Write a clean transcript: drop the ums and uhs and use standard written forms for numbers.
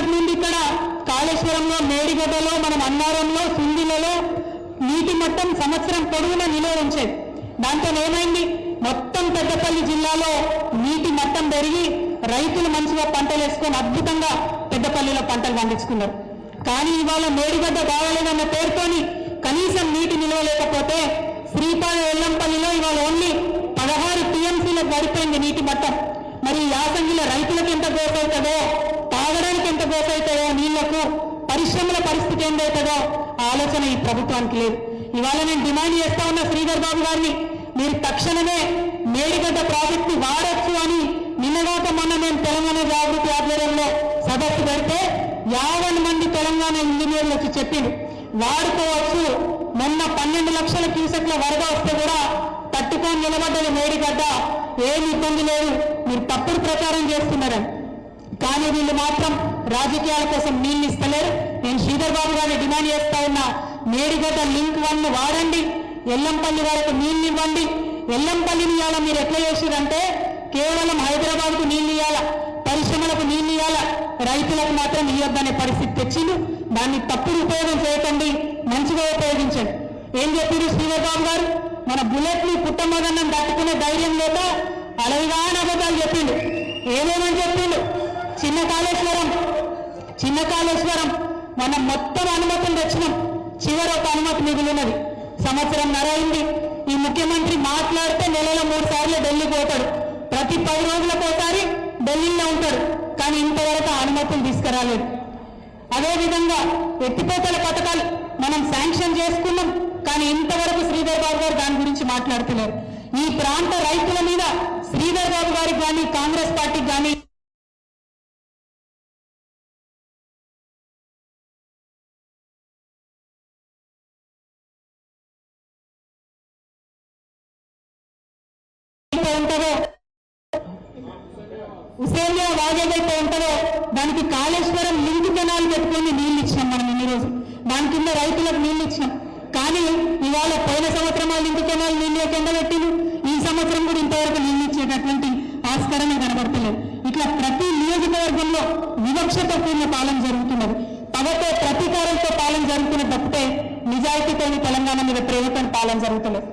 ఇంతకుముందు ఇక్కడ కాళేశ్వరంలో, మేడిగడ్డలో, మనం అన్నారంలో, సుందిలలో నీటి మట్టం సంవత్సరం పొడవునా నిలువ ఉంచేది. దాంతో ఏమైంది, మొత్తం పెద్దపల్లి జిల్లాలో నీటి మట్టం పెరిగి రైతులు మంచిగా పంటలు వేసుకొని అద్భుతంగా పెద్దపల్లిలో పంటలు పండించుకున్నారు. కానీ ఇవాళ మేడిగడ్డ కావాలేదన్న పేరుతోని కనీసం నీటి నిల్వ లేకపోతే శ్రీపాద ఎల్లంపల్లిలో ఇవాళ ఓన్లీ 16 టీఎంసీలకు పడిపోయింది నీటి మట్టం. మరి యాసంగిలో రైతులకు ఎంత గోస అవుతుందో, తాగడానికి ఎంత గోస అవుతుందో, నీళ్లకు పరిశ్రమల పరిస్థితి ఏందవుతుందో ఆలోచన ఈ ప్రభుత్వానికి లేదు. ఇవాళ నేను డిమాండ్ చేస్తా ఉన్న శ్రీధర్ బాబు గారిని, మీరు తక్షణమే మేడిగడ్డ ప్రాజెక్టు వాడొచ్చు అని నిన్నగాక మొన్న మేము తెలంగాణ జాగృతి ఆధ్వర్యంలో సదస్సు పెడితే 50 మంది తెలంగాణ ఇంజనీర్లు వచ్చి చెప్పిండు వాడుకోవచ్చు. మొన్న 12 లక్షల క్యూసెక్ల వరద వస్తే కూడా తట్టుకొని నిలబడ్డది మేడిగడ్డ, ఏమి ఇబ్బంది లేదు, మీరు తప్పుడు ప్రచారం చేస్తున్నారని. కానీ వీళ్ళు మాత్రం రాజకీయాల కోసం నీళ్ళు ఇస్తలేరు. నేను శ్రీధర్ బాబు గారిని డిమాండ్ చేస్తా ఉన్నా, మేడిగడ్డ లింక్ 1 వాడండి, ఎల్లంపల్లి వరకు నీళ్ళు ఇవ్వండి. ఎల్లంపల్లిని ఇవాళ మీరు ఎట్లా చేసిరంటే కేవలం హైదరాబాద్కు నీళ్ళు ఇవ్వాలా, పరిశ్రమలకు నీళ్ళు ఇవ్వాలా, రైతులకు మాత్రం ఇవ్వద్దనే పరిస్థితి తెచ్చిండు. దాన్ని తప్పుడు ఉపయోగం చేయకండి, మంచిగా ఉపయోగించండి. ఏం చెప్పారు శ్రీధర్ బాబు గారు, మన బుల్లెట్ని పుట్టమదన్నం తట్టుకునే ధైర్యం లేక అలవిగా అబద్ధాలు చెప్పిండు. ఏమేమని చెప్పిండు, చిన్న కాళేశ్వరం మనం మొత్తం అనుమతులు తెచ్చినాం, చివరి ఒక అనుమతి మిగిలినది, సంవత్సరంన్నర అయింది. ఈ ముఖ్యమంత్రి మాట్లాడితే నెలలో 3 సార్లు ఢిల్లీ పోతాడు, ప్రతి 10 రోజులకోసారి ఢిల్లీలో ఉంటాడు, కానీ ఇంతవరకు అనుమతులు తీసుకురాలేదు. అదేవిధంగా ఎత్తిపోతల పథకాలు మనం శాంక్షన్ చేసుకున్నాం, కానీ ఇంతవరకు శ్రీధర్ బాబు గారు దాని గురించి మాట్లాడుతున్నారు. ఈ ప్రాంత రైతుల మీద శ్రీధర్ బాబు గారికి కానీ కాంగ్రెస్ పార్టీకి కానీ ఉంటుందో, హుసేన్యా వాగేదైతే ఉంటుందో దానికి కాళేశ్వరం లింక్ కెనాల్ పెట్టుకొని నీళ్ళు ఇచ్చినాం మనం ఇన్ని రోజులు, దాని కింద రైతులకు నీళ్ళు ఇచ్చినాం. కానీ ఇవాళ పోయిన సంవత్సరం లింక్ కెనాల్ నీళ్ళు కింద పెట్టిను, ఈ సంవత్సరం కూడా ఇంతవరకు నీళ్ళు ఇచ్చేటటువంటి ఆస్కారమే కనబడతలేదు. ఇట్లా ప్రతి నియోజకవర్గంలో వివక్షతో కూడిన పాలన జరుగుతున్నది, పగతో ప్రతీకారంతో పాలన జరుగుతున్న తప్పితే నిజాయితీతో తెలంగాణ మీద ప్రేమతో పాలన జరుగుతలేదు.